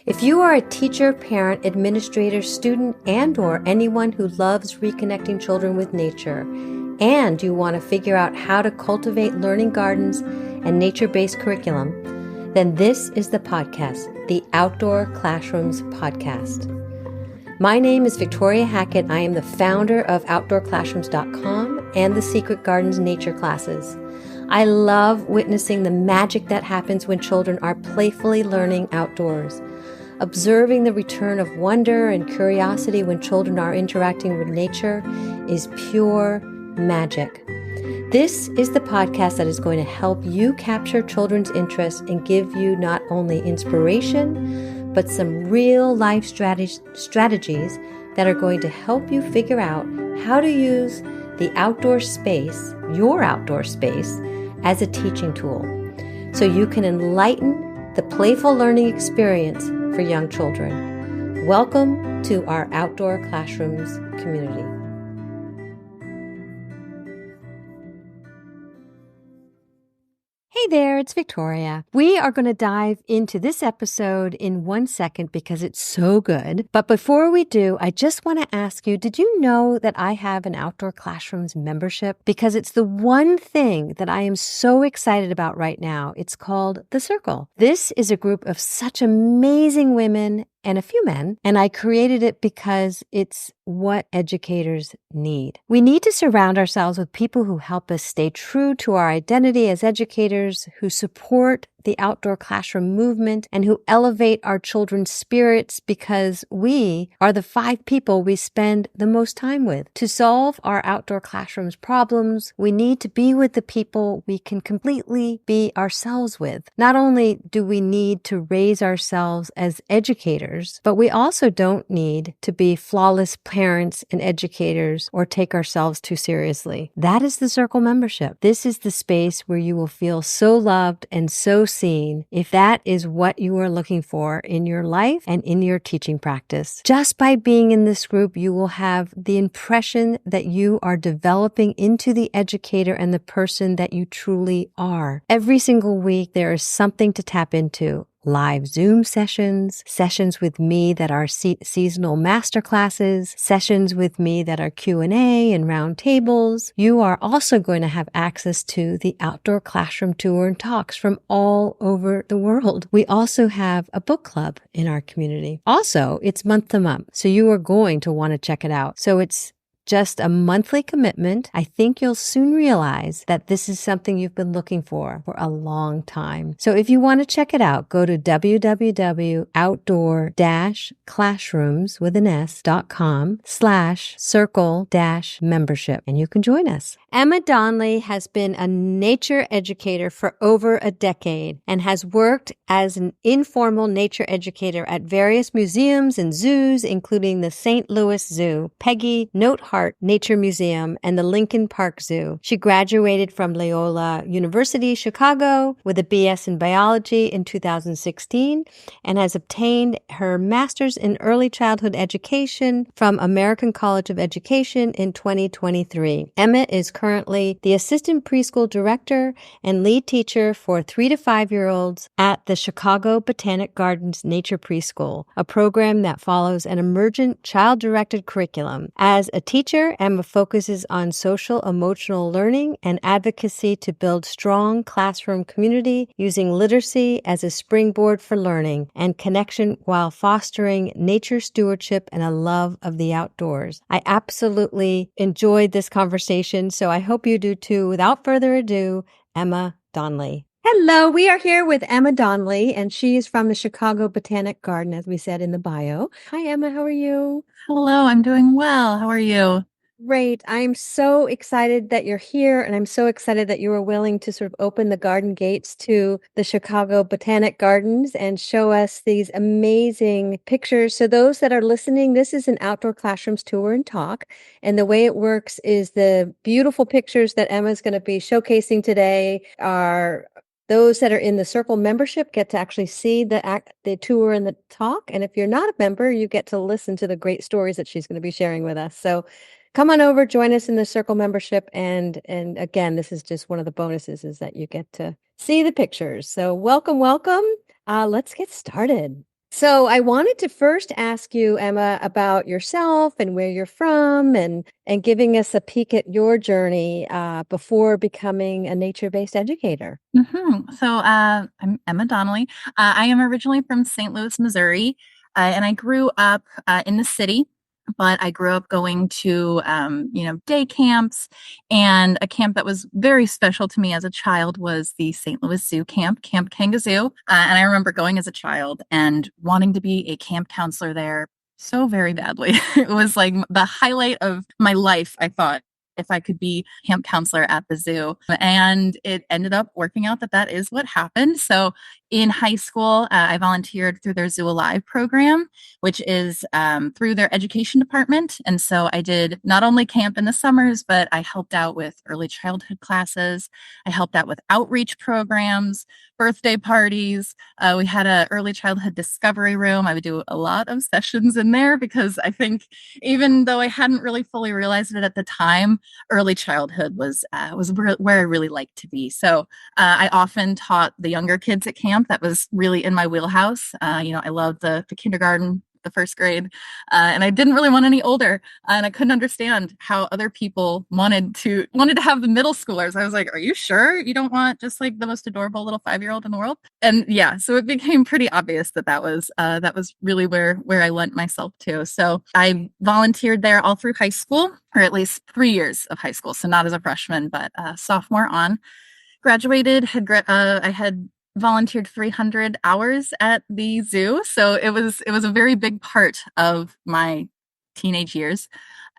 If you are a teacher, parent, administrator, student, and/or anyone who loves reconnecting children with nature, and you want to figure out how to cultivate learning gardens and nature-based curriculum, then this is the podcast, the Outdoor Classrooms podcast. My name is Victoria Hackett. I am the founder of Outdoor-Classrooms.com and the Secret Gardens Nature Classes. I love witnessing the magic that happens when children are playfully learning outdoors. Observing the return of wonder and curiosity when children are interacting with nature is pure magic. This is the podcast that is going to help you capture children's interest and give you not only inspiration, but some real life strategies that are going to help you figure out how to use the outdoor space, your outdoor space, as a teaching tool, so you can enlighten the playful learning experience for young children. Welcome to our Outdoor Classrooms community. Hey there, it's Victoria. We are going to dive into this episode in 1 second because it's so good. But before we do, I just want to ask you, did you know that I have an Outdoor Classrooms membership? Because it's the one thing that I am so excited about right now. It's called The Circle. This is a group of such amazing women and a few men, and I created it because it's what educators need. We need to surround ourselves with people who help us stay true to our identity as educators, who support the outdoor classroom movement, and who elevate our children's spirits, because we are the 5 people we spend the most time with. To solve our outdoor classrooms problems, we need to be with the people we can completely be ourselves with. Not only do we need to raise ourselves as educators, but we also don't need to be flawless parents and educators or take ourselves too seriously. That is the Circle membership. This is the space where you will feel so loved and so seen, if that is what you are looking for in your life and in your teaching practice. Just by being in this group, you will have the impression that you are developing into the educator and the person that you truly are. Every single week, there is something to tap into. Live Zoom sessions, sessions with me that are seasonal masterclasses, sessions with me that are Q&A and round tables. You are also going to have access to the outdoor classroom tour and talks from all over the world. We also have a book club in our community. Also, it's month to month, so you are going to want to check it out. So it's just a monthly commitment. I think you'll soon realize that this is something you've been looking for a long time. So if you want to check it out, go to www.outdoor-classrooms.com/circle-membership and you can join us. Emma Donnelly has been a nature educator for over a decade and has worked as an informal nature educator at various museums and zoos, including the St. Louis Zoo, Peggy Nothart Nature Museum, and the Lincoln Park Zoo. She graduated from Loyola University, Chicago, with a BS in biology in 2016 and has obtained her master's in early childhood education from American College of Education in 2023. Emma is currently the assistant preschool director and lead teacher for 3 to 5-year-olds at the Chicago Botanic Gardens Nature Preschool, a program that follows an emergent child-directed curriculum. As a teacher, Emma focuses on social emotional learning and advocacy to build strong classroom community, using literacy as a springboard for learning and connection while fostering nature stewardship and a love of the outdoors. I absolutely enjoyed this conversation, so I hope you do too. Without further ado, Emma Donnelly. Hello, we are here with Emma Donnelly, and she is from the Chicago Botanic Garden, as we said in the bio. Hi, Emma. How are you? Hello, I'm doing well. How are you? Great. I'm so excited that you're here, and I'm so excited that you were willing to sort of open the garden gates to the Chicago Botanic Gardens and show us these amazing pictures. So those that are listening, this is an outdoor classrooms tour and talk. And the way it works is the beautiful pictures that Emma's going to be showcasing today are those that are in the Circle membership get to actually see the tour and the talk. And if you're not a member, you get to listen to the great stories that she's going to be sharing with us. So come on over, join us in the Circle membership. And again, this is just one of the bonuses, is that you get to see the pictures. So welcome. Let's get started. So I wanted to first ask you, Emma, about yourself and where you're from and giving us a peek at your journey before becoming a nature-based educator. I'm Emma Donnelly. I am originally from St. Louis, Missouri, and I grew up in the city. But I grew up going to, day camps, and a camp that was very special to me as a child was the St. Louis Zoo camp, Camp Kankazoo. And I remember going as a child and wanting to be a camp counselor there so very badly. It was like the highlight of my life, I thought, if I could be camp counselor at the zoo. And it ended up working out that that is what happened. So in high school, I volunteered through their Zoo Alive program, which is through their education department. And so I did not only camp in the summers, but I helped out with early childhood classes. I helped out with outreach programs, birthday parties. We had an early childhood discovery room. I would do a lot of sessions in there because I think even though I hadn't really fully realized it at the time, early childhood was where I really liked to be. So I often taught the younger kids at camp. That was really in my wheelhouse. I loved the kindergarten, the first grade, and I didn't really want any older. And I couldn't understand how other people wanted to have the middle schoolers. I was like, "Are you sure you don't want just like the most adorable little 5-year-old in the world?" And yeah, so it became pretty obvious that that was really where I lent myself to. So I volunteered there all through high school, or at least 3 years of high school. So not as a freshman, but sophomore on. Graduated, I had volunteered 300 hours at the zoo, so it was a very big part of my teenage years.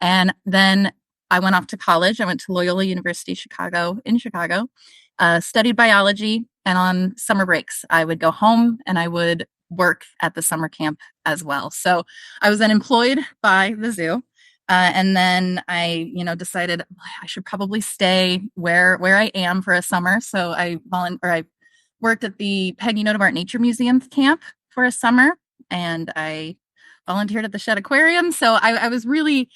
And then I went off to college. I went to Loyola University Chicago in Chicago, studied biology, and on summer breaks I would go home and I would work at the summer camp as well. So I was then employed by the zoo. And then I, decided I should probably stay where I am for a summer. So I worked at the Peggy Note of Art Nature Museum camp for a summer, and I volunteered at the Shed Aquarium. So I really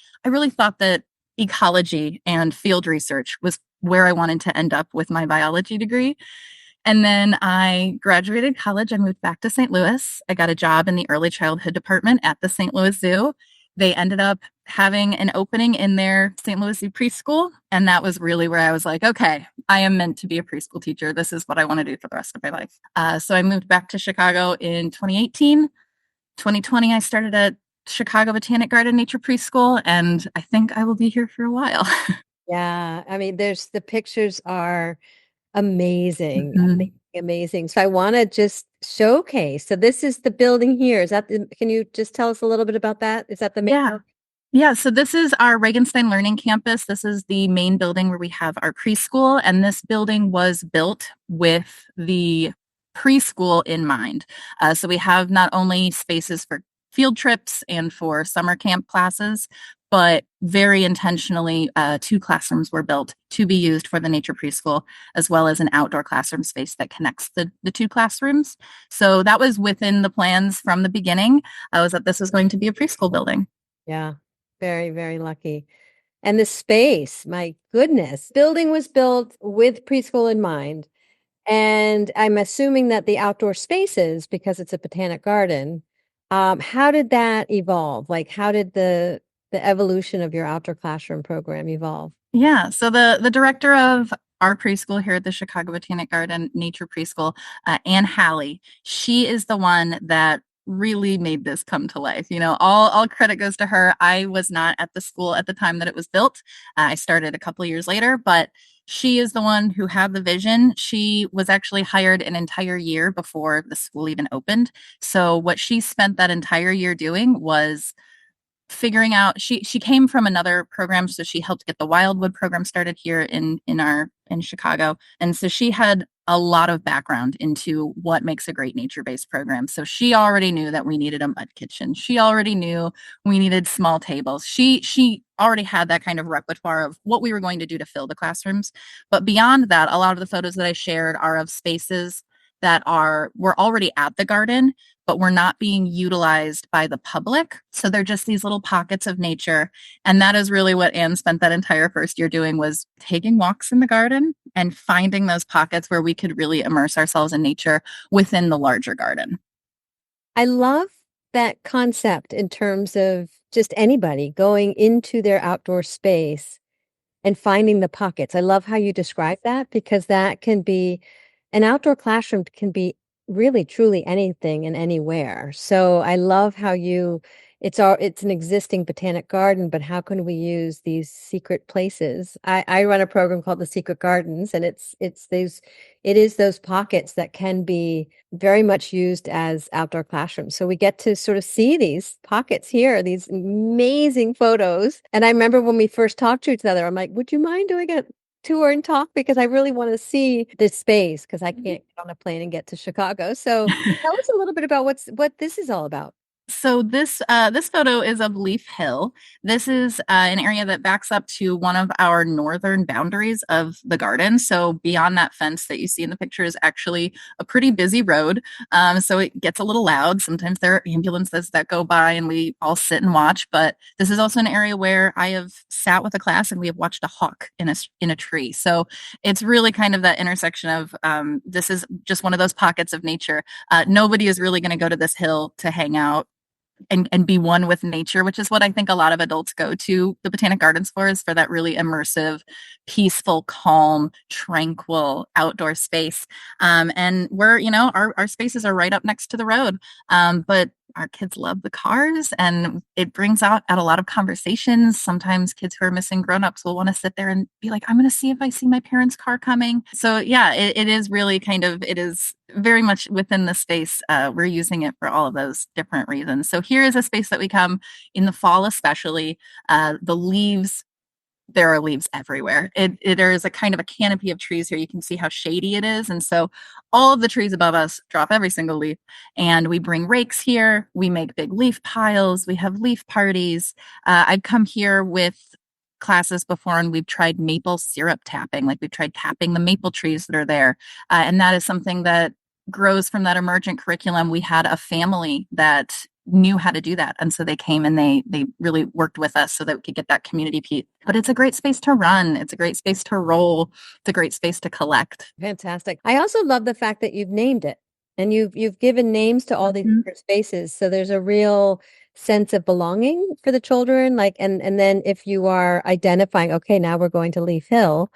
thought that ecology and field research was where I wanted to end up with my biology degree. And then I graduated college. I moved back to St. Louis. I got a job in the early childhood department at the St. Louis Zoo. They ended up having an opening in their St. Louis Zoo preschool. And that was really where I was like, okay, I am meant to be a preschool teacher. This is what I want to do for the rest of my life. So I moved back to Chicago in 2018. 2020, I started at Chicago Botanic Garden Nature Preschool, and I think I will be here for a while. Yeah, I mean, there's the pictures are amazing, Mhm. amazing, amazing. So I want to just showcase. So this is the building here. Can you just tell us a little bit about that? Is that the main Yeah. building? Yeah, so this is our Regenstein Learning Campus. This is the main building where we have our preschool, and this building was built with the preschool in mind. So we have not only spaces for field trips and for summer camp classes, but very intentionally, 2 classrooms were built to be used for the nature preschool, as well as an outdoor classroom space that connects the 2 classrooms. So that was within the plans from the beginning, was that this was going to be a preschool building. Yeah, very, very lucky. And the space, my goodness. Building was built with preschool in mind. And I'm assuming that the outdoor spaces, because it's a botanic garden, how did that evolve? Like, how did the evolution of your outdoor classroom program evolve? Yeah. So the director of our preschool here at the Chicago Botanic Garden Nature Preschool, Anne Halley, she is the one that really made this come to life. All credit goes to her. I was not at the school at the time that it was built. I started a couple of years later, but she is the one who had the vision. She was actually hired an entire year before the school even opened. So what she spent that entire year doing was figuring out. She came from another program, so she helped get the Wildwood program started here in Chicago, and so she had a lot of background into what makes a great nature-based program. So she already knew that we needed a mud kitchen. She already knew we needed small tables. She already had that kind of repertoire of what we were going to do to fill the classrooms. But beyond that, a lot of the photos that I shared are of spaces that were already at the garden, but were not being utilized by the public. So they're just these little pockets of nature. And that is really what Anne spent that entire first year doing, was taking walks in the garden and finding those pockets where we could really immerse ourselves in nature within the larger garden. I love that concept in terms of just anybody going into their outdoor space and finding the pockets. I love how you describe that because that can be an outdoor classroom can be really truly anything and anywhere. So I love how it's an existing botanic garden, but how can we use these secret places? I run a program called the Secret Gardens, and it is those pockets that can be very much used as outdoor classrooms. So we get to sort of see these pockets here, these amazing photos. And I remember when we first talked to each other, I'm like, would you mind doing a tour and talk? Because I really want to see this space because I can't get on a plane and get to Chicago. So tell us a little bit about what this is all about. So this photo is of Leaf Hill. This is an area that backs up to one of our northern boundaries of the garden. So beyond that fence that you see in the picture is actually a pretty busy road. So it gets a little loud. Sometimes there are ambulances that go by and we all sit and watch. But this is also an area where I have sat with a class and we have watched a hawk in a tree. So it's really kind of that intersection of this is just one of those pockets of nature. Nobody is really going to go to this hill to hang out and be one with nature, which is what I think a lot of adults go to the Botanic Gardens for, is for that really immersive, peaceful, calm, tranquil outdoor space. And we're, our spaces are right up next to the road. But our kids love the cars and it brings out at a lot of conversations. Sometimes kids who are missing grown-ups will want to sit there and be like, I'm going to see if I see my parents' car coming. So yeah, it is really it is very much within the space. We're using it for all of those different reasons. So here is a space that we come in the fall, especially the leaves. There are leaves everywhere. There is a kind of a canopy of trees here. You can see how shady it is. And so all of the trees above us drop every single leaf. And we bring rakes here. We make big leaf piles. We have leaf parties. I've come here with classes before and we've tried maple syrup tapping. Like we've tried tapping the maple trees that are there. And that is something that grows from that emergent curriculum. We had a family that knew how to do that. And so they came and they really worked with us so that we could get that community piece. But it's a great space to run. It's a great space to roll. It's a great space to collect. Fantastic. I also love the fact that you've named it and you've given names to all these different spaces. So there's a real sense of belonging for the children. Like, and then if you are identifying, okay, now we're going to Leaf Hill,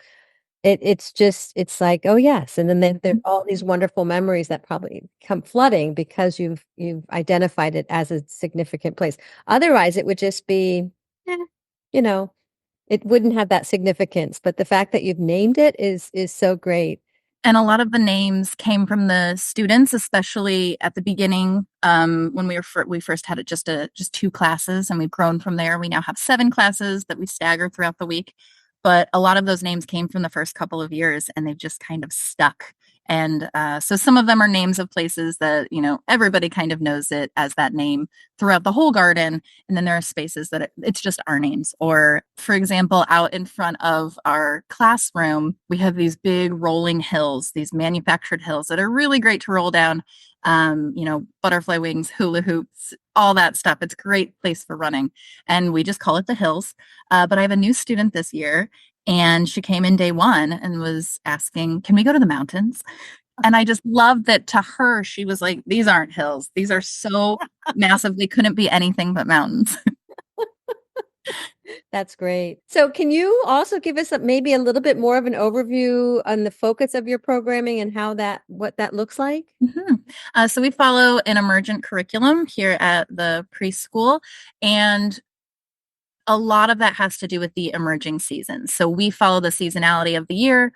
it's like, oh yes. And then there are all these wonderful memories that probably come flooding because you've identified it as a significant place. Otherwise it would just be, eh, you know, it wouldn't have that significance. But the fact that you've named it is so great. And a lot of the names came from the students, especially at the beginning when we first had it just two classes, and we've grown from there. We now have 7 classes that we stagger throughout the week. But a lot of those names came from the first couple of years, and they've just kind of stuck. And so some of them are names of places that, everybody kind of knows it as that name throughout the whole garden. And then there are spaces that it's just our names. Or, for example, out in front of our classroom, we have these big rolling hills, these manufactured hills that are really great to roll down. Butterfly wings, hula hoops, all that stuff. It's a great place for running. And we just call it the hills. But I have a new student this year. And she came in day 1 and was asking, can we go to the mountains? And I just loved that to her, she was like, these aren't hills. These are so massive. They couldn't be anything but mountains. That's great. So can you also give us maybe a little bit more of an overview on the focus of your programming and what that looks like? So we follow an emergent curriculum here at the preschool, and a lot of that has to do with the emerging seasons. So we follow the seasonality of the year.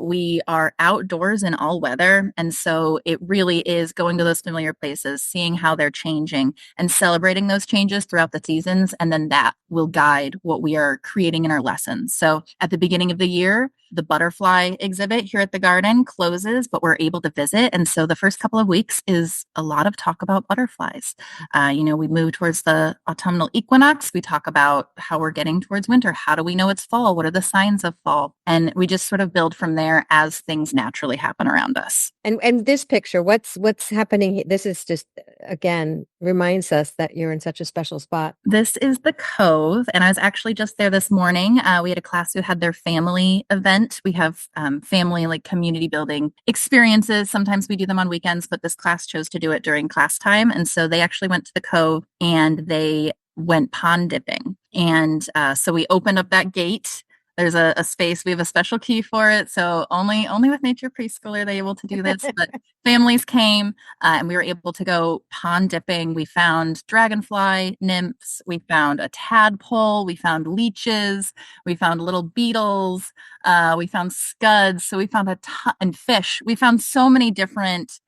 We are outdoors in all weather. And so it really is going to those familiar places, seeing how they're changing and celebrating those changes throughout the seasons. And then that will guide what we are creating in our lessons. So at the beginning of the year, the butterfly exhibit here at the garden closes, but we're able to visit. And so the first couple of weeks is a lot of talk about butterflies. We move towards the autumnal equinox. We talk about how we're getting towards winter. How do we know it's fall? What are the signs of fall? And we just sort of build from there as things naturally happen around us. And this picture, what's happening? This is just again reminds us that you're in such a special spot. This is the Cove, and I was actually just there this morning. We had a class who had their family event. We have family like community building experiences. Sometimes we do them on weekends, but this class chose to do it during class time, and so they actually went to the Cove and they went pond dipping. And so we opened up that gate. There's a space. We have a special key for it, so only with nature preschool are they able to do this. But families came, and we were able to go pond dipping. We found dragonfly nymphs. We found a tadpole. We found leeches. We found little beetles. We found scuds. So we found a ton and fish. We found so many different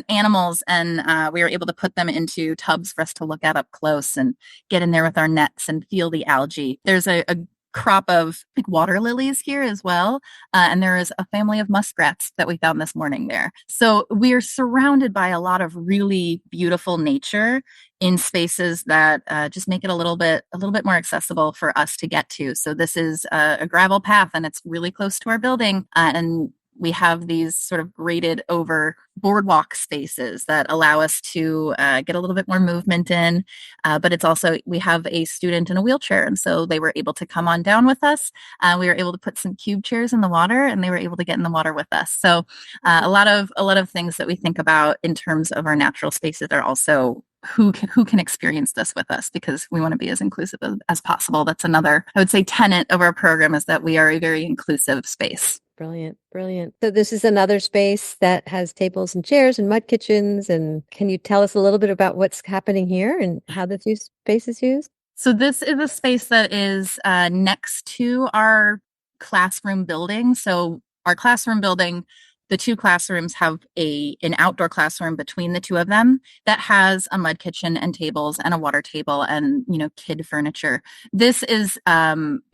animals, and we were able to put them into tubs for us to look at up close and get in there with our nets and feel the algae. There's a crop of like water lilies here as well. And there is a family of muskrats that we found this morning there. So we are surrounded by a lot of really beautiful nature in spaces that just make it a little bit more accessible for us to get to. So this is a gravel path and it's really close to our building. And we have these sort of graded over boardwalk spaces that allow us to get a little bit more movement in. But it's also, we have a student in a wheelchair. And so they were able to come on down with us. We were able to put some cube chairs in the water and they were able to get in the water with us. So a lot of things that we think about in terms of our natural spaces are also who can experience this with us, because we want to be as inclusive as possible. That's another, I would say, tenet of our program, is that we are a very inclusive space. Brilliant, brilliant. So this is another space that has tables and chairs and mud kitchens. And can you tell us a little bit about what's happening here and how this space is used? So this is a space that is next to our classroom building. So our classroom building, the two classrooms have an outdoor classroom between the two of them that has a mud kitchen and tables and a water table and, kid furniture. This is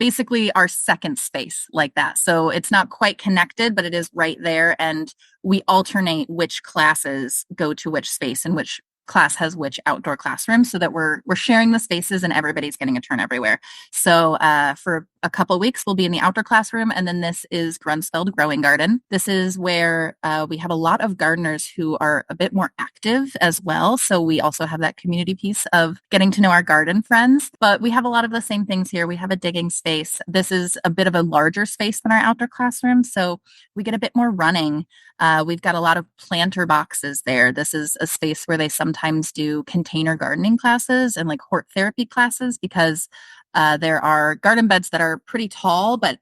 basically our second space like that. So it's not quite connected, but it is right there. And we alternate which classes go to which space and which class has which outdoor classroom, so that we're sharing the spaces and everybody's getting a turn everywhere. So for a couple of weeks, we'll be in the outdoor classroom. And then this is Grunsfeld Growing Garden. This is where we have a lot of gardeners who are a bit more active as well. So we also have that community piece of getting to know our garden friends. But we have a lot of the same things here. We have a digging space. This is a bit of a larger space than our outdoor classroom. So we get a bit more running. We've got a lot of planter boxes there. This is a space where they sometimes do container gardening classes and like hort therapy classes, because there are garden beds that are pretty tall, but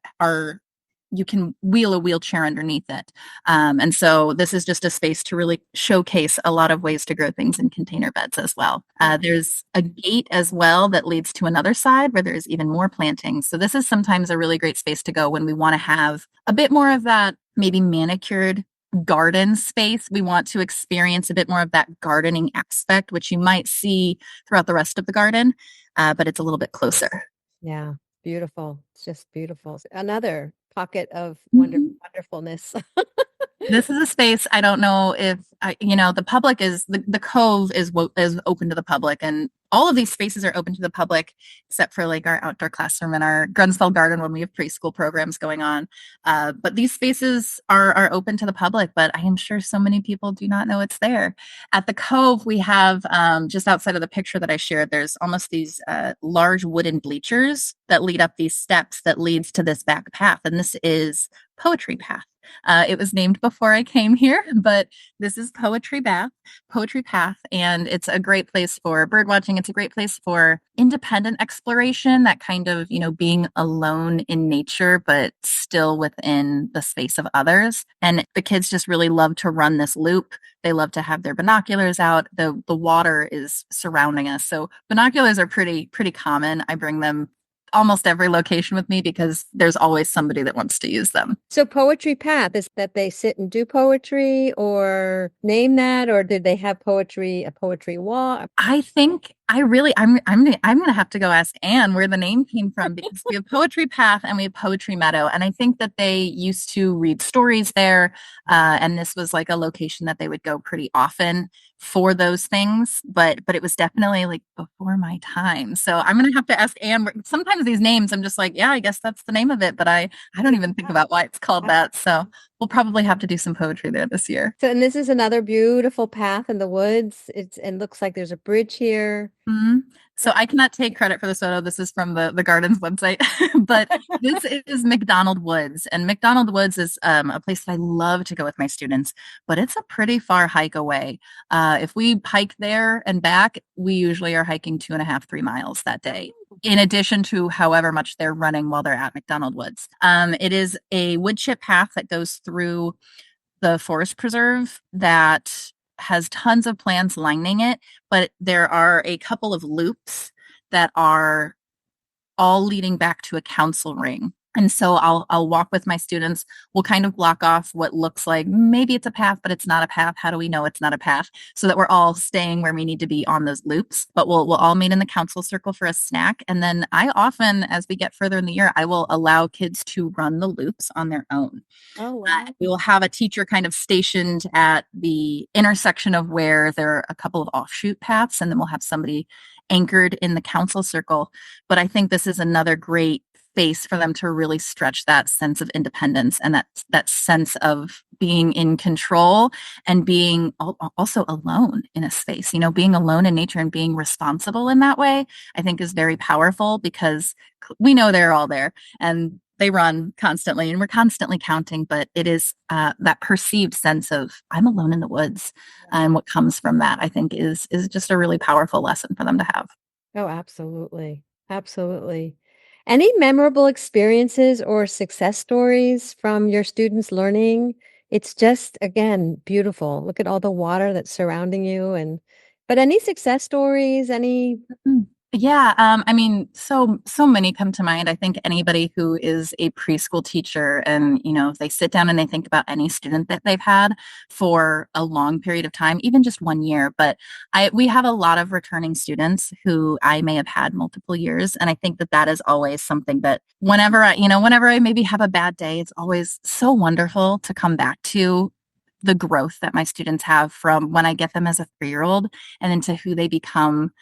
you can wheel a wheelchair underneath it. And so this is just a space to really showcase a lot of ways to grow things in container beds as well. There's a gate as well that leads to another side where there's even more plantings. So this is sometimes a really great space to go when we want to have a bit more of that maybe manicured garden space. We want to experience a bit more of that gardening aspect, which you might see throughout the rest of the garden, but it's a little bit closer. Yeah, beautiful. It's just beautiful. Another pocket of wonderfulness. This is a space, I don't know if the public is the Cove is open to the public, and all of these spaces are open to the public except for like our outdoor classroom and our Grunsfeld Garden when we have preschool programs going on. But these spaces are open to the public, but I am sure so many people do not know it's there. At the Cove, we have just outside of the picture that I shared, there's almost these large wooden bleachers that lead up these steps that leads to this back path, and this is Poetry Path. It was named before I came here, but this is Poetry Path, and it's a great place for bird watching. It's a great place for independent exploration, that kind of, being alone in nature, but still within the space of others. And the kids just really love to run this loop. They love to have their binoculars out. The water is surrounding us. So binoculars are pretty common. I bring them almost every location with me because there's always somebody that wants to use them. So Poetry Path, is that they sit and do poetry, or name that, or did they have a poetry wall? I think I'm going to have to go ask Anne where the name came from, because we have Poetry Path and we have Poetry Meadow. And I think that they used to read stories there. And this was like a location that they would go pretty often for those things, but it was definitely like before my time. So I'm going to have to ask Anne. Sometimes these names, I'm just like, yeah, I guess that's the name of it, but I don't even think about why it's called that. So we'll probably have to do some poetry there this year. So, and this is another beautiful path in the woods. It's and looks like there's a bridge here. Mhm. So I cannot take credit for this photo. This is from the garden's website, but this is McDonald Woods, and McDonald Woods is a place that I love to go with my students, but it's a pretty far hike away. If we hike there and back, we usually are hiking 2.5, 3 miles that day. In addition to however much they're running while they're at McDonald Woods. It is a wood chip path that goes through the forest preserve that has tons of plants lining it, but there are a couple of loops that are all leading back to a council ring. And so I'll walk with my students. We'll kind of block off what looks like maybe it's a path, but it's not a path. How do we know it's not a path? So that we're all staying where we need to be on those loops. But we'll all meet in the council circle for a snack. And then I often, as we get further in the year, I will allow kids to run the loops on their own. Oh, wow. We will have a teacher kind of stationed at the intersection of where there are a couple of offshoot paths, and then we'll have somebody anchored in the council circle. But I think this is another great space for them to really stretch that sense of independence and that sense of being in control and being also alone in a space. You know, being alone in nature and being responsible in that way, I think is very powerful because we know they're all there and they run constantly and we're constantly counting, but it is that perceived sense of I'm alone in the woods. And what comes from that, I think, is just a really powerful lesson for them to have. Oh, absolutely. Absolutely. Any memorable experiences or success stories from your students learning? It's just, again, beautiful. Look at all the water that's surrounding you but any success stories, any Mm. Yeah, I mean, so many come to mind. I think anybody who is a preschool teacher and, you know, they sit down and they think about any student that they've had for a long period of time, even just 1 year. But we have a lot of returning students who I may have had multiple years, and I think that that is always something that whenever I maybe have a bad day, it's always so wonderful to come back to the growth that my students have from when I get them as a 3-year-old and into who they become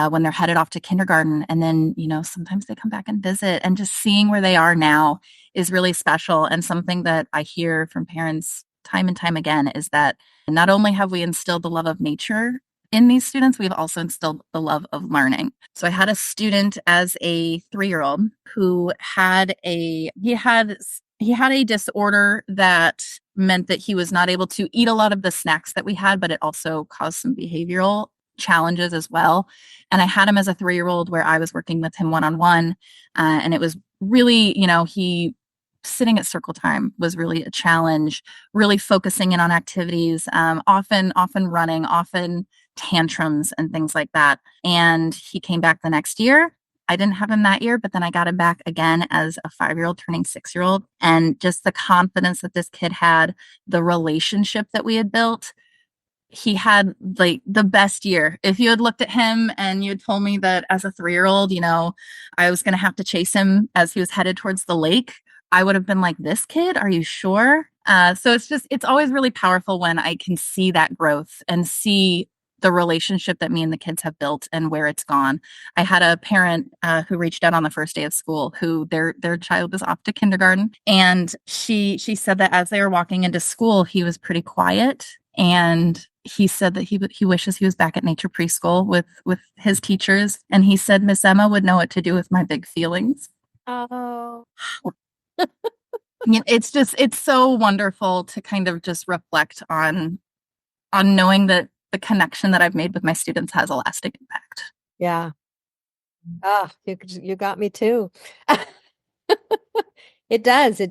when they're headed off to kindergarten. And then, you know, sometimes they come back and visit, and just seeing where they are now is really special. And something that I hear from parents time and time again is that not only have we instilled the love of nature in these students, we've also instilled the love of learning. So I had a student as a 3-year-old who he had a disorder that meant that he was not able to eat a lot of the snacks that we had, but it also caused some behavioral challenges as well. And I had him as a 3-year-old where I was working with him one-on-one. And it was really, he sitting at circle time was really a challenge, really focusing in on activities, often running, often tantrums and things like that. And he came back the next year. I didn't have him that year, but then I got him back again as a 5-year-old turning 6-year-old. And just the confidence that this kid had, the relationship that we had built, he had like the best year. If you had looked at him and you had told me that as a 3-year-old, I was going to have to chase him as he was headed towards the lake, I would have been like, this kid, are you sure? So it's always really powerful when I can see that growth and see the relationship that me and the kids have built and where it's gone. I had a parent who reached out on the first day of school who their child was off to kindergarten. And she said that as they were walking into school, he was pretty quiet. And he said that he wishes he was back at nature preschool with his teachers. And he said, Miss Emma would know what to do with my big feelings. Oh. It's so wonderful to kind of just reflect on knowing that the connection that I've made with my students has a lasting impact. Yeah. Ah, you got me too. It does.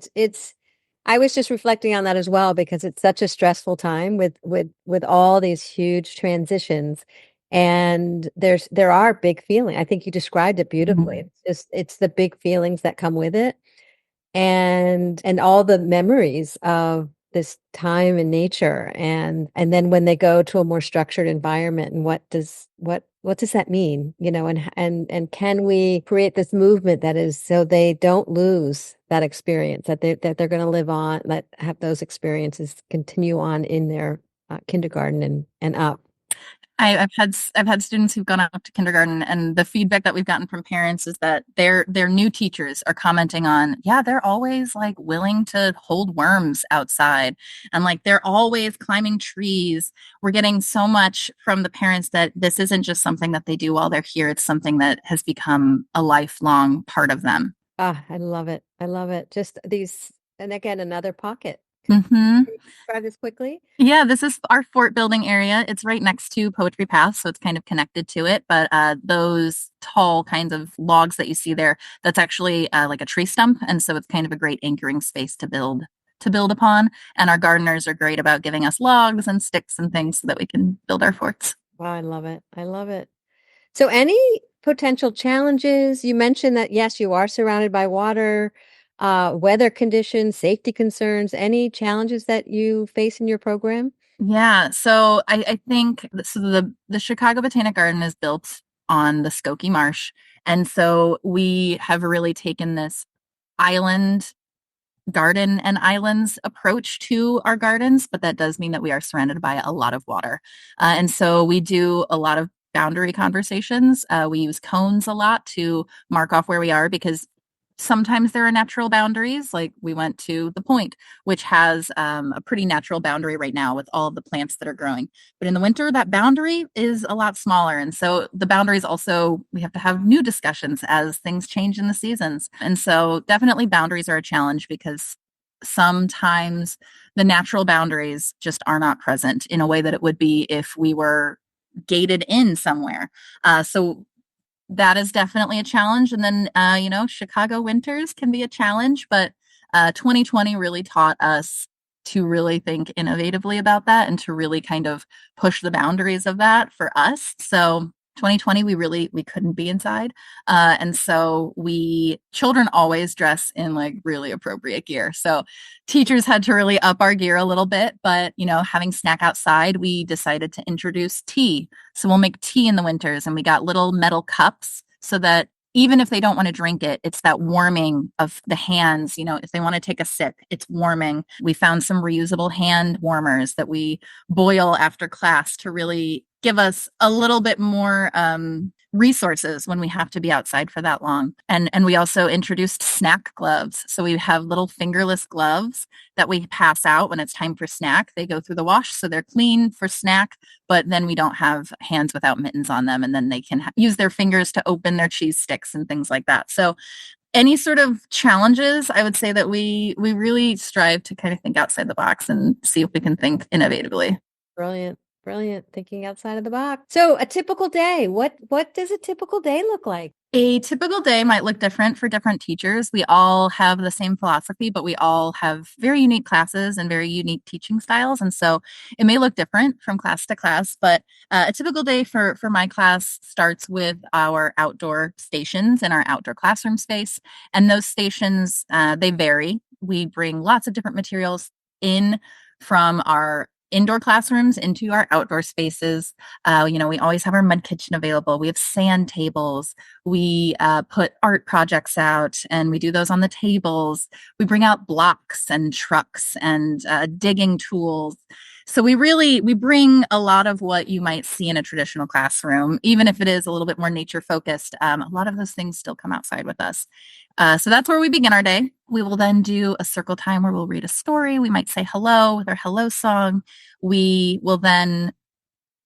I was just reflecting on that as well because it's such a stressful time with all these huge transitions. And there are big feelings. I think you described it beautifully. It's the big feelings that come with it and all the memories of this time in nature and then when they go to a more structured environment and what does that mean, and can we create this movement that is so they don't lose that experience that they're going to live on, that have those experiences continue on in their kindergarten and up. I've had students who've gone up to kindergarten, and the feedback that we've gotten from parents is that their new teachers are commenting on, yeah, they're always like willing to hold worms outside, and like they're always climbing trees. We're getting so much from the parents that this isn't just something that they do while they're here; it's something that has become a lifelong part of them. Ah, I love it. I love it. Just these, and again, another pocket. Can Hmm. you describe this quickly? Yeah, this is our fort building area. It's right next to Poetry Path, so it's kind of connected to it. But those tall kinds of logs that you see there, that's actually like a tree stump, and so it's kind of a great anchoring space to build upon. And our gardeners are great about giving us logs and sticks and things so that we can build our forts. Wow, I love it. I love it. So, any potential challenges? You mentioned that, yes, you are surrounded by water, weather conditions, safety concerns. Any challenges that you face in your program? Yeah, so I think so the Chicago Botanic Garden is built on the Skokie Marsh, and so we have really taken this island garden and islands approach to our gardens, but that does mean that we are surrounded by a lot of water. And so we do a lot of boundary conversations. We use cones a lot to mark off where we are because sometimes there are natural boundaries. Like we went to the point, which has a pretty natural boundary right now with all of the plants that are growing. But in the winter, that boundary is a lot smaller. And so the boundaries also, we have to have new discussions as things change in the seasons. And so definitely boundaries are a challenge because sometimes the natural boundaries just are not present in a way that it would be if we were gated in somewhere. So that is definitely a challenge. And then, Chicago winters can be a challenge, but 2020 really taught us to really think innovatively about that and to really kind of push the boundaries of that for us. So 2020, we couldn't be inside. And so children always dress in like really appropriate gear. So teachers had to really up our gear a little bit, but having snack outside, we decided to introduce tea. So we'll make tea in the winters, and we got little metal cups so that even if they don't want to drink it, it's that warming of the hands. If they want to take a sip, it's warming. We found some reusable hand warmers that we boil after class to really give us a little bit more resources when we have to be outside for that long. And we also introduced snack gloves. So we have little fingerless gloves that we pass out when it's time for snack. They go through the wash, so they're clean for snack, but then we don't have hands without mittens on them, and then they can use their fingers to open their cheese sticks and things like that. So any sort of challenges, I would say that we really strive to kind of think outside the box and see if we can think innovatively. Brilliant. Brilliant. Thinking outside of the box. So, a typical day, what does a typical day look like? A typical day might look different for different teachers. We all have the same philosophy, but we all have very unique classes and very unique teaching styles. And so it may look different from class to class, but a typical day for my class starts with our outdoor stations in our outdoor classroom space. And those stations, they vary. We bring lots of different materials in from our indoor classrooms into our outdoor spaces. We always have our mud kitchen available. We have sand tables. We put art projects out, and we do those on the tables. We bring out blocks and trucks and digging tools. So we bring a lot of what you might see in a traditional classroom, even if it is a little bit more nature focused. A lot of those things still come outside with us. So that's where we begin our day. We will then do a circle time where we'll read a story. We might say hello with our hello song. We will then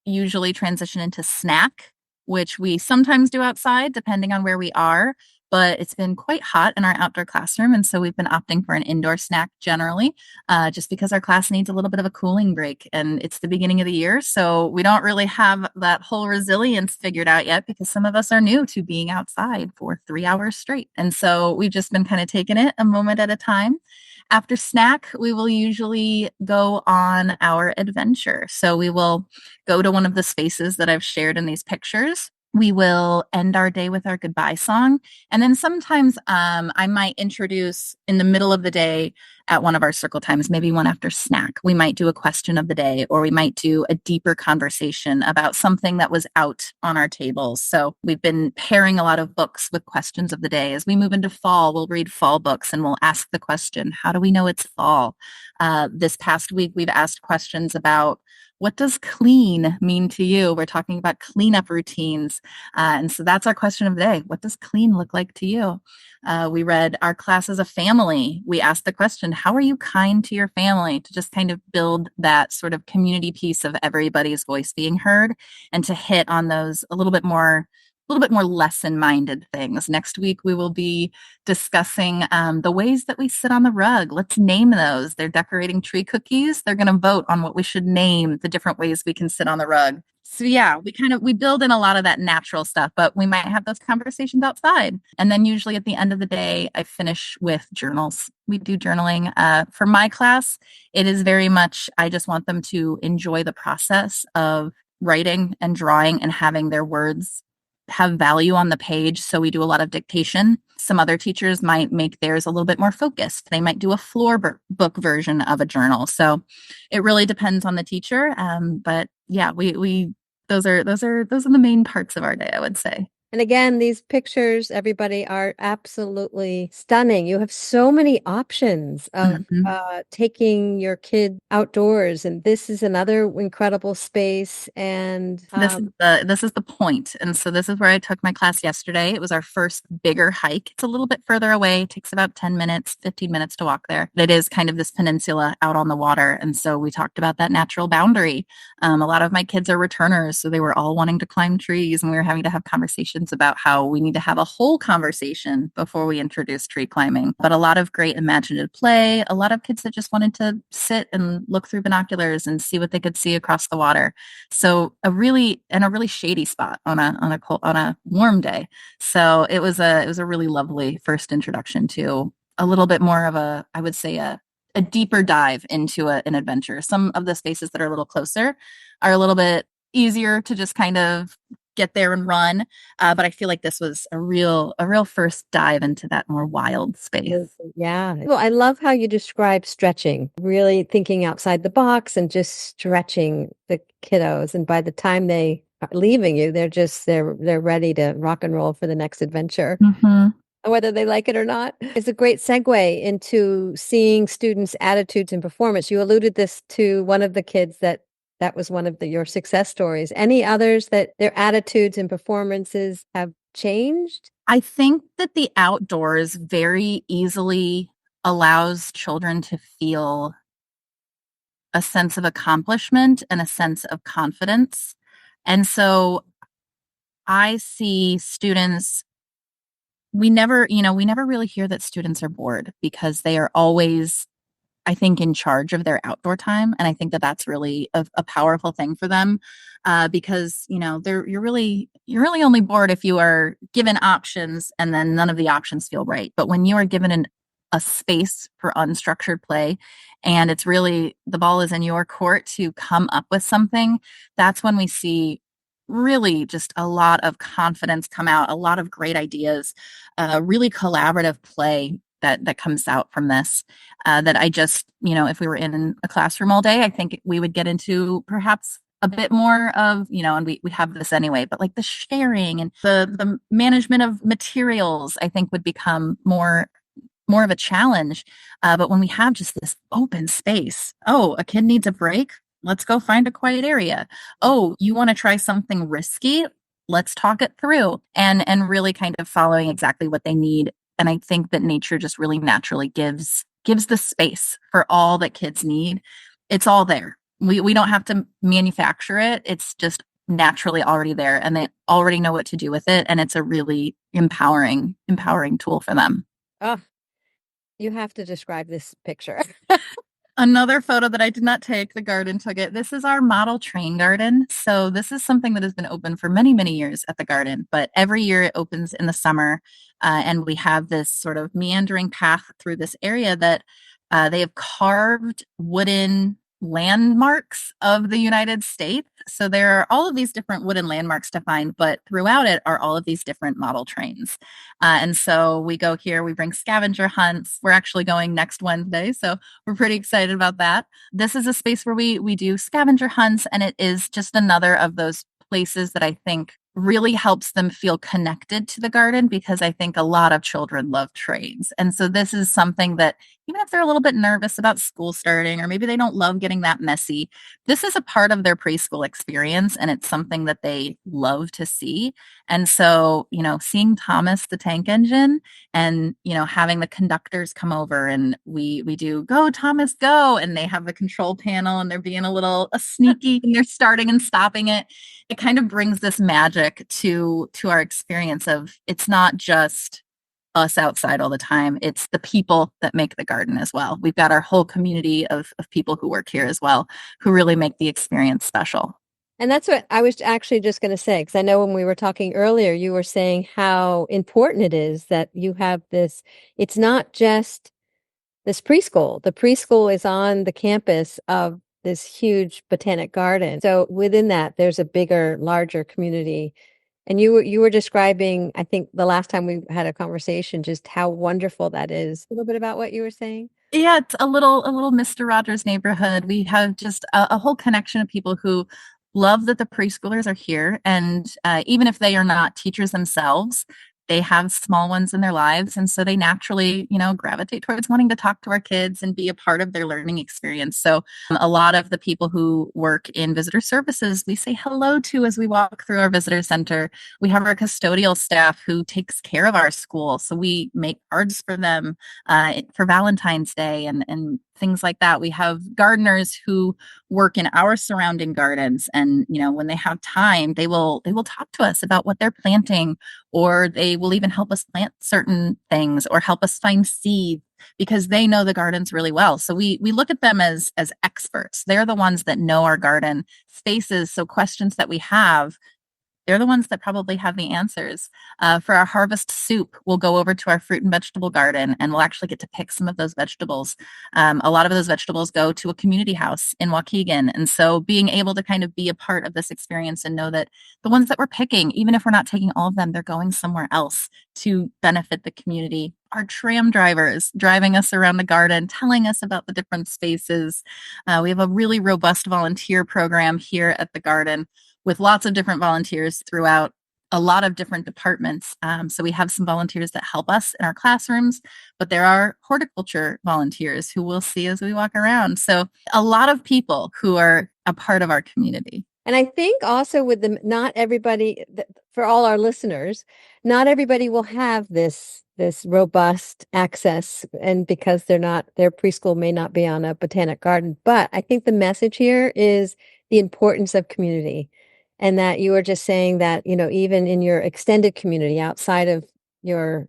usually transition into snack, which we sometimes do outside depending on where we are. But it's been quite hot in our outdoor classroom. And so we've been opting for an indoor snack generally, just because our class needs a little bit of a cooling break. And it's the beginning of the year. So we don't really have that whole resilience figured out yet because some of us are new to being outside for 3 hours straight. And so we've just been kind of taking it a moment at a time. After snack, we will usually go on our adventure. So we will go to one of the spaces that I've shared in these pictures. We will end our day with our goodbye song. And then sometimes I might introduce in the middle of the day at one of our circle times, maybe one after snack. We might do a question of the day, or we might do a deeper conversation about something that was out on our tables. So we've been pairing a lot of books with questions of the day. As we move into fall, we'll read fall books and we'll ask the question, how do we know it's fall? This past week, we've asked questions about, what does clean mean to you? We're talking about cleanup routines. And so that's our question of the day. What does clean look like to you? We read Our Class as a Family. We asked the question, how are you kind to your family? To just kind of build that sort of community piece of everybody's voice being heard, and to hit on those a little bit more lesson-minded things. Next week, we will be discussing the ways that we sit on the rug. Let's name those. They're decorating tree cookies. They're going to vote on what we should name the different ways we can sit on the rug. So yeah, we build in a lot of that natural stuff, but we might have those conversations outside. And then usually at the end of the day, I finish with journals. We do journaling. For my class, it is very much, I just want them to enjoy the process of writing and drawing and having their words have value on the page. So we do a lot of dictation. Some other teachers might make theirs a little bit more focused. They might do a book version of a journal. So it really depends on the teacher. But yeah, we those are the main parts of our day, I would say. And again, these pictures, everybody, are absolutely stunning. You have so many options of taking your kid outdoors, and this is another incredible space. And This is the point. And so this is where I took my class yesterday. It was our first bigger hike. It's a little bit further away. It takes about 10 minutes, 15 minutes to walk there. It is kind of this peninsula out on the water. And so we talked about that natural boundary. A lot of my kids are returners, so they were all wanting to climb trees, and we were having to have conversations about how we need to have a whole conversation before we introduce tree climbing. But a lot of great imaginative play, a lot of kids that just wanted to sit and look through binoculars and see what they could see across the water. So a really shady spot on a warm day. So it was a really lovely first introduction to a little bit more of I would say a deeper dive into an adventure. Some of the spaces that are a little closer are a little bit easier to just kind of get there and run. But I feel like this was a real first dive into that more wild space. Yeah. Well, I love how you describe stretching, really thinking outside the box and just stretching the kiddos. And by the time they are leaving you, they're ready to rock and roll for the next adventure. Mm-hmm. Whether they like it or not. It's a great segue into seeing students' attitudes and performance. You alluded this to one of the kids that was one of your success stories. Any others that their attitudes and performances have changed? I think that the outdoors very easily allows children to feel a sense of accomplishment and a sense of confidence. And so I see students, we never really hear that students are bored, because they are always, I think, in charge of their outdoor time. And I think that that's really a powerful thing for them, because, you're really only bored if you are given options and then none of the options feel right. But when you are given a space for unstructured play, and it's really, the ball is in your court to come up with something, that's when we see really just a lot of confidence come out, a lot of great ideas, really collaborative play that comes out from this, that I just, if we were in a classroom all day, I think we would get into perhaps a bit more of, and we have this anyway, but like the sharing and the management of materials, I think would become more of a challenge. But when we have just this open space, oh, a kid needs a break, let's go find a quiet area. Oh, you want to try something risky? Let's talk it through, and really kind of following exactly what they need. And I think that nature just really naturally gives the space for all that kids need. It's all there. We don't have to manufacture it. It's just naturally already there, and they already know what to do with it. And it's a really empowering tool for them. Oh, you have to describe this picture. Another photo that I did not take, the garden took it. This is our model train garden. So this is something that has been open for many, many years at the garden, but every year it opens in the summer. And we have this sort of meandering path through this area that they have carved wooden landmarks of the United States. So there are all of these different wooden landmarks to find, but throughout it are all of these different model trains. And so we go here, we bring scavenger hunts. We're actually going next Wednesday, so we're pretty excited about that. This is a space where we do scavenger hunts, and it is just another of those places that I think really helps them feel connected to the garden, because I think a lot of children love trains. And so this is something that even if they're a little bit nervous about school starting, or maybe they don't love getting that messy, this is a part of their preschool experience, and it's something that they love to see. And so, seeing Thomas the Tank Engine, and having the conductors come over, and we do go Thomas go, and they have the control panel, and they're being a sneaky, and they're starting and stopping it. It kind of brings this magic to our experience of, it's not just us outside all the time. It's the people that make the garden as well. We've got our whole community of people who work here as well, who really make the experience special. And that's what I was actually just going to say, because I know when we were talking earlier, you were saying how important it is that you have this. It's not just this preschool. The preschool is on the campus of this huge botanic garden. So within that, there's a bigger, larger community. And you were describing, I think the last time we had a conversation, just how wonderful that is. A little bit about what you were saying. Yeah, it's a little Mr. Rogers neighborhood. We have just a whole connection of people who love that the preschoolers are here, and even if they are not teachers themselves, they have small ones in their lives, and so they naturally, gravitate towards wanting to talk to our kids and be a part of their learning experience. So a lot of the people who work in visitor services, we say hello to as we walk through our visitor center. We have our custodial staff who takes care of our school, so we make cards for them for Valentine's Day and things like that. We have gardeners who work in our surrounding gardens, and when they have time, they will talk to us about what they're planting, or they will even help us plant certain things or help us find seeds, because they know the gardens really well. So we look at them as experts. They're the ones that know our garden spaces. So questions that we have, they're the ones that probably have the answers. For our harvest soup, we'll go over to our fruit and vegetable garden, and we'll actually get to pick some of those vegetables. A lot of those vegetables go to a community house in Waukegan. And so being able to kind of be a part of this experience and know that the ones that we're picking, even if we're not taking all of them, they're going somewhere else to benefit the community. Our tram drivers driving us around the garden, telling us about the different spaces. We have a really robust volunteer program here at the garden, with lots of different volunteers throughout a lot of different departments. So we have some volunteers that help us in our classrooms, but there are horticulture volunteers who we'll see as we walk around. So a lot of people who are a part of our community. And I think also with the not everybody, for all our listeners, not everybody will have this robust access, and because their preschool may not be on a botanic garden. But I think the message here is the importance of community, and that you were just saying that, even in your extended community outside of your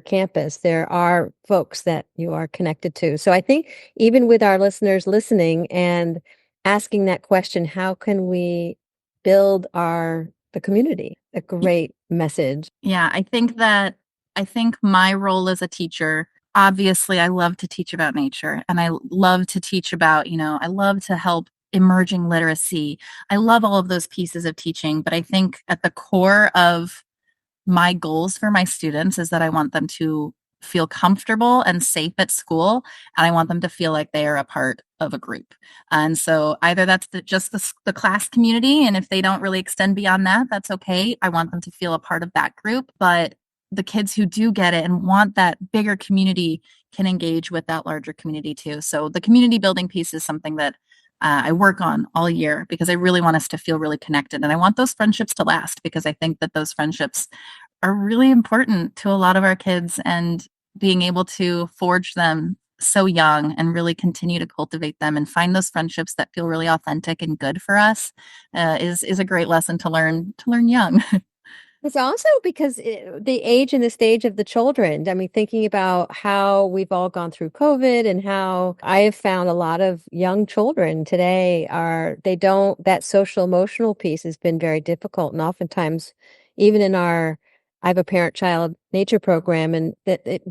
campus, there are folks that you are connected to. So I think even with our listeners listening and asking that question, how can we build the community? A great message. Yeah, I think my role as a teacher, obviously I love to teach about nature, and I love to teach about, I love to help emerging literacy. I love all of those pieces of teaching, but I think at the core of my goals for my students is that I want them to feel comfortable and safe at school, and I want them to feel like they are a part of a group. And so either that's just the class community, and if they don't really extend beyond that, that's okay. I want them to feel a part of that group, but the kids who do get it and want that bigger community can engage with that larger community too. So the community building piece is something that I work on all year, because I really want us to feel really connected, and I want those friendships to last, because I think that those friendships are really important to a lot of our kids, and being able to forge them so young and really continue to cultivate them and find those friendships that feel really authentic and good for us is a great lesson to learn young. It's also because the age and the stage of the children. I mean, thinking about how we've all gone through COVID, and how I have found a lot of young children today that social emotional piece has been very difficult. And oftentimes, even I have a parent-child nature program, and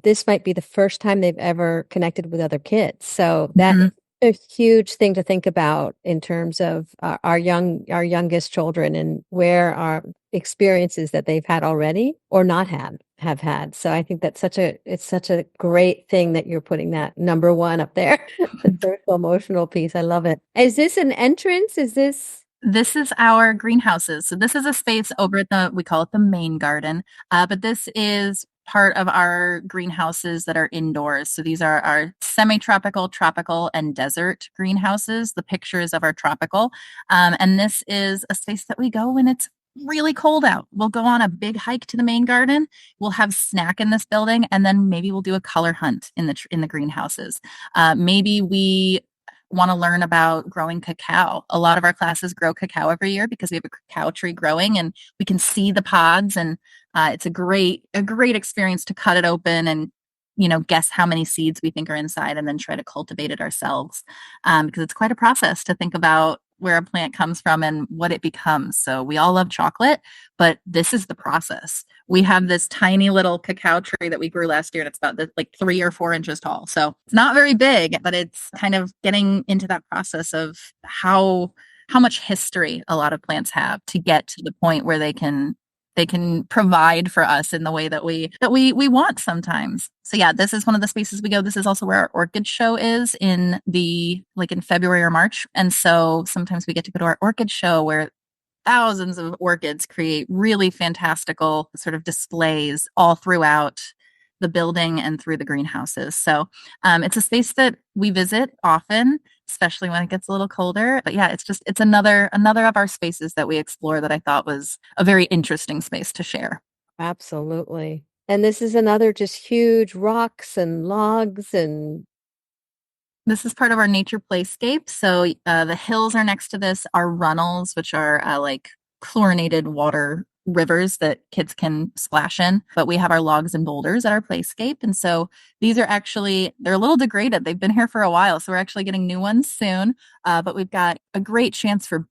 this might be the first time they've ever connected with other kids. So that Mhm. a huge thing to think about in terms of our youngest children and where our experiences that they've had already or not have had. So I think that's it's such a great thing that you're putting that number one up there. The social emotional piece. I love it. Is this an entrance? Is this This is our greenhouses. So this is a space over at we call it the main garden, but this is part of our greenhouses that are indoors. So these are our semi-tropical, tropical, and desert greenhouses, the pictures of our tropical. And this is a space that we go when it's really cold out. We'll go on a big hike to the main garden. We'll have snack in this building, and then maybe we'll do a color hunt in the greenhouses. Maybe we want to learn about growing cacao. A lot of our classes grow cacao every year because we have a cacao tree growing and we can see the pods, and it's a great experience to cut it open and guess how many seeds we think are inside and then try to cultivate it ourselves, because it's quite a process to think about where a plant comes from and what it becomes. So we all love chocolate, but this is the process. We have this tiny little cacao tree that we grew last year, and it's about like 3 or 4 inches tall. So it's not very big, but it's kind of getting into that process of how much history a lot of plants have to get to the point where they can provide for us in the way that we want sometimes. So yeah, this is one of the spaces we go. This is also where our orchid show is in February or March. And so sometimes we get to go to our orchid show where thousands of orchids create really fantastical sort of displays all throughout the building and through the greenhouses. So it's a space that we visit often, especially when it gets a little colder. But yeah, it's another of our spaces that we explore that I thought was a very interesting space to share. absolutely? And this is another just huge rocks and logs and This is part of our nature playscape. So the hills are next to this, are runnels, which are like chlorinated water rivers that kids can splash in. But we have our logs and boulders at our playscape. And so these are they're a little degraded. They've been here for a while. So we're actually getting new ones soon. But we've got a great chance for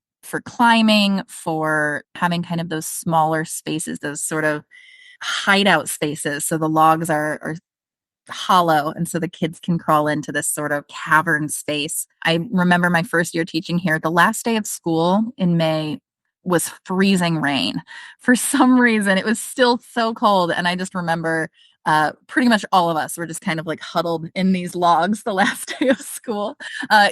climbing, for having kind of those smaller spaces, those sort of hideout spaces. So the logs are hollow, and so the kids can crawl into this sort of cavern space. I remember my first year teaching here, the last day of school in May was freezing rain. For some reason it was still so cold, and I just remember pretty much all of us were just kind of like huddled in these logs the last day of school,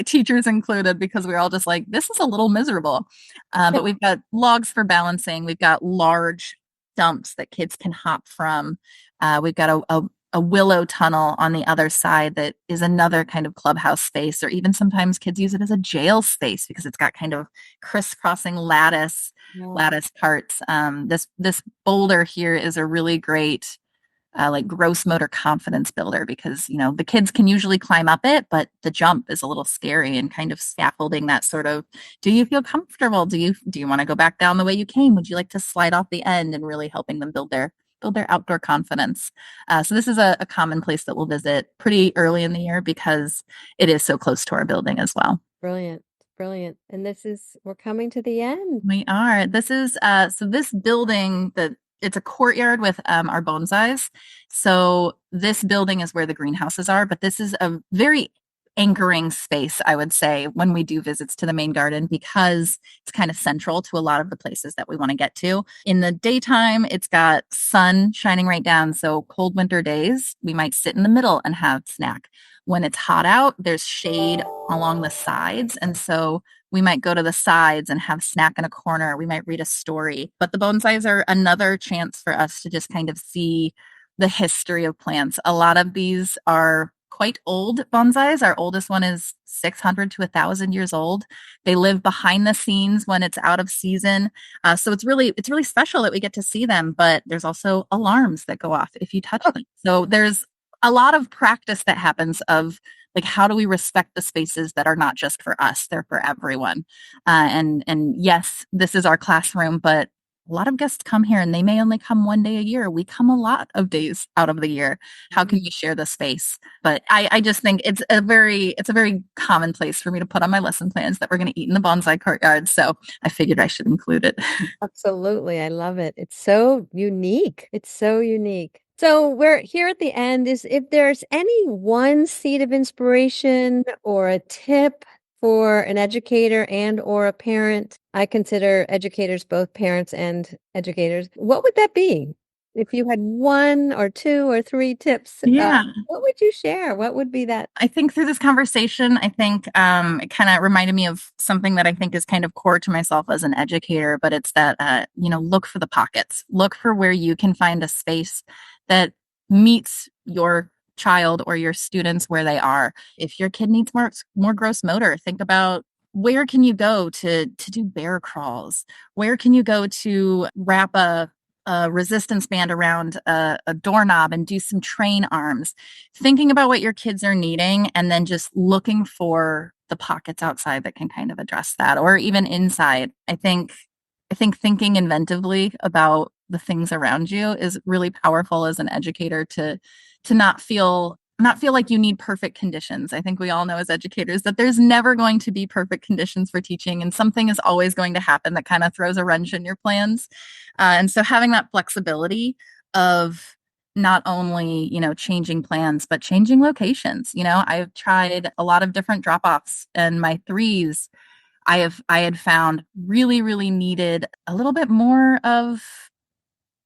teachers included, because we were all just like, this is a little miserable. But we've got logs for balancing. We've got large dumps that kids can hop from. We've got a willow tunnel on the other side that is another kind of clubhouse space, or even sometimes kids use it as a jail space because it's got kind of crisscrossing lattice parts. This boulder here is a really great like gross motor confidence builder, because the kids can usually climb up it, but the jump is a little scary, and kind of scaffolding that sort of, do you feel comfortable, do you want to go back down the way you came, would you like to slide off the end, and really helping them build their outdoor confidence. So this is a common place that we'll visit pretty early in the year because it is so close to our building as well. brilliant, brilliant. And we're coming to the end. We are. This is so this building, that it's a courtyard with our bonsais. So this building is where the greenhouses are, but this is a very anchoring space, I would say, when we do visits to the main garden, because it's kind of central to a lot of the places that we want to get to. In the daytime, it's got sun shining right down. So cold winter days, we might sit in the middle and have snack. When it's hot out, there's shade along the sides. And so we might go to the sides and have snack in a corner. We might read a story. But the bonsais are another chance for us to just kind of see the history of plants. A lot of these are quite old bonsais. Our oldest one is 600 to 1,000 years old. They live behind the scenes when it's out of season. So it's really special that we get to see them. But there's also alarms that go off if you touch them. So there's a lot of practice that happens of like, how do we respect the spaces that are not just for us, they're for everyone. And yes, this is our classroom, but a lot of guests come here and they may only come one day a year. We come a lot of days out of the year. How can we share the space? But I just think it's a very common place for me to put on my lesson plans that we're going to eat in the bonsai courtyard. So I figured I should include it. Absolutely. I love it. It's so unique. It's so unique. So we're here at the end is if there's any one seed of inspiration or a tip for an educator and or a parent, I consider educators both parents and educators. What would that be? If you had one or two or three tips, Yeah. what would you share? What would be that? I think through this conversation, I think it kind of reminded me of something that I think is kind of core to myself as an educator, but it's that, look for the pockets, look for where you can find a space that meets your child or your students where they are. If your kid needs more gross motor, think about where can you go to do bear crawls? Where can you go to wrap a resistance band around a doorknob and do some train arms? Thinking about what your kids are needing and then just looking for the pockets outside that can kind of address that, or even inside. I think thinking inventively about the things around you is really powerful as an educator to not feel like you need perfect conditions. I think we all know as educators that there's never going to be perfect conditions for teaching, and something is always going to happen that kind of throws a wrench in your plans. And so having that flexibility of not only, changing plans, but changing locations. I've tried a lot of different drop-offs, and my threes, I had found really, really needed a little bit more of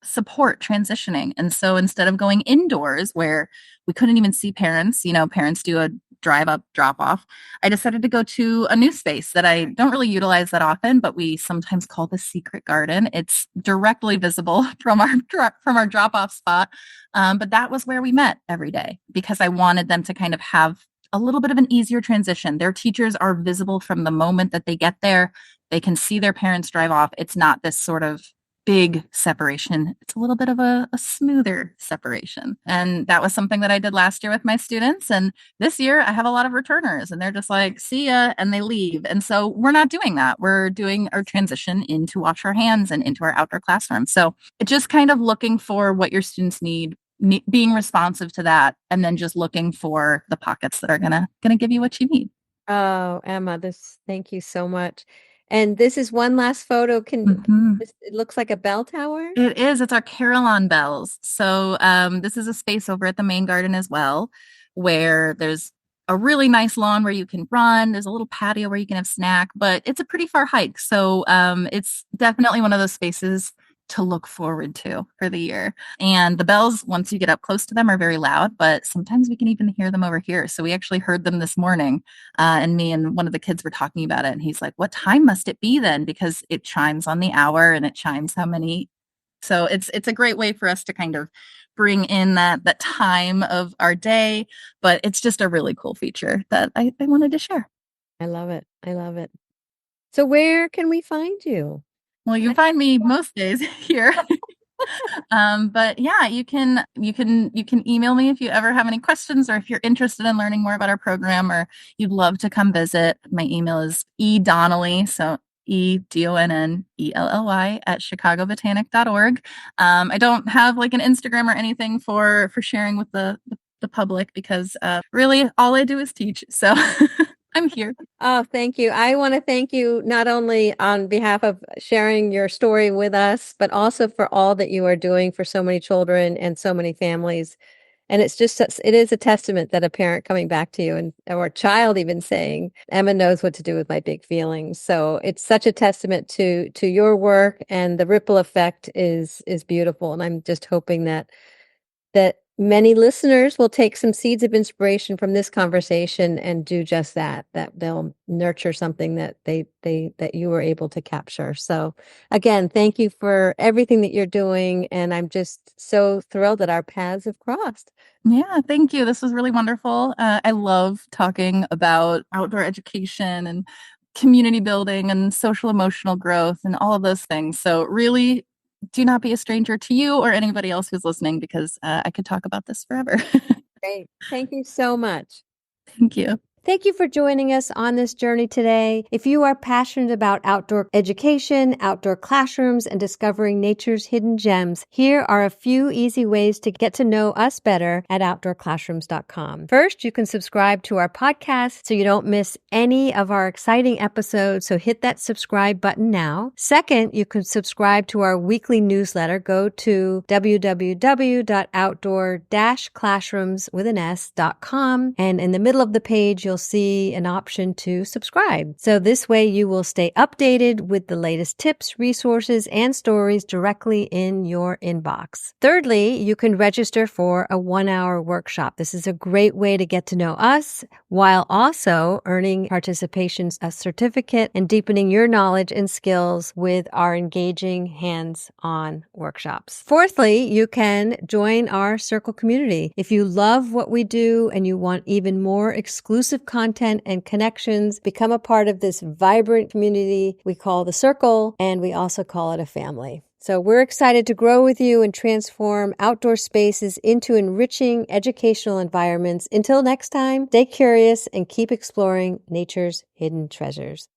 support transitioning. And so instead of going indoors where we couldn't even see parents, parents do a drive up, drop off, I decided to go to a new space that I don't really utilize that often, but we sometimes call the secret garden. It's directly visible from our drop off spot. But that was where we met every day because I wanted them to kind of have a little bit of an easier transition. Their teachers are visible from the moment that they get there. They can see their parents drive off. It's not this sort of big separation. It's a little bit of a smoother separation. And that was something that I did last year with my students. And this year I have a lot of returners and they're just like, see ya, and they leave. And so we're not doing that. We're doing our transition into wash our hands and into our outdoor classroom. So it's just kind of looking for what your students need, being responsive to that, and then just looking for the pockets that are gonna give you what you need. Oh, Emma, thank you so much. And this is one last photo. Mhm. It looks like a bell tower? It is. It's our Carillon bells. So this is a space over at the main garden as well, where there's a really nice lawn where you can run. There's a little patio where you can have snack, but it's a pretty far hike. So it's definitely one of those spaces to look forward to for the year. And the bells, once you get up close to them, are very loud, but sometimes we can even hear them over here. So we actually heard them this morning, and me and one of the kids were talking about it. And he's like, "What time must it be then?" Because it chimes on the hour and it chimes how many. So it's a great way for us to kind of bring in that time of our day, but it's just a really cool feature that I wanted to share. I love it. I love it. So where can we find you? Well, you find me most days here. But yeah, you can email me if you ever have any questions, or if you're interested in learning more about our program, or you'd love to come visit. My email is edonnelly, so EDONNELLY at chicagobotanic.org. I don't have like an Instagram or anything for sharing with the public because really all I do is teach. So I'm here. Oh, thank you. I want to thank you not only on behalf of sharing your story with us, but also for all that you are doing for so many children and so many families. And it is a testament that a parent coming back to you and or a child even saying, Emma knows what to do with my big feelings. So it's such a testament to your work, and the ripple effect is beautiful. And I'm just hoping that many listeners will take some seeds of inspiration from this conversation and do just that they'll nurture something that you were able to capture. So again, thank you for everything that you're doing. And I'm just so thrilled that our paths have crossed. Yeah, thank you. This was really wonderful. I love talking about outdoor education and community building and social emotional growth and all of those things. So, really, do not be a stranger to you or anybody else who's listening because I could talk about this forever. Great. Thank you so much. Thank you. Thank you for joining us on this journey today. If you are passionate about outdoor education, outdoor classrooms, and discovering nature's hidden gems, here are a few easy ways to get to know us better at Outdoor-Classrooms.com. First, you can subscribe to our podcast so you don't miss any of our exciting episodes, so hit that subscribe button now. Second, you can subscribe to our weekly newsletter. Go to www.outdoor-classrooms.com, and in the middle of the page, you'll see an option to subscribe. So this way you will stay updated with the latest tips, resources, and stories directly in your inbox. Thirdly, you can register for a 1-hour workshop. This is a great way to get to know us while also earning participation certificate and deepening your knowledge and skills with our engaging hands-on workshops. Fourthly, you can join our Circle community. If you love what we do and you want even more exclusive content and connections, become a part of this vibrant community we call the Circle, and we also call it a family. So we're excited to grow with you and transform outdoor spaces into enriching educational environments. Until next time, stay curious and keep exploring nature's hidden treasures.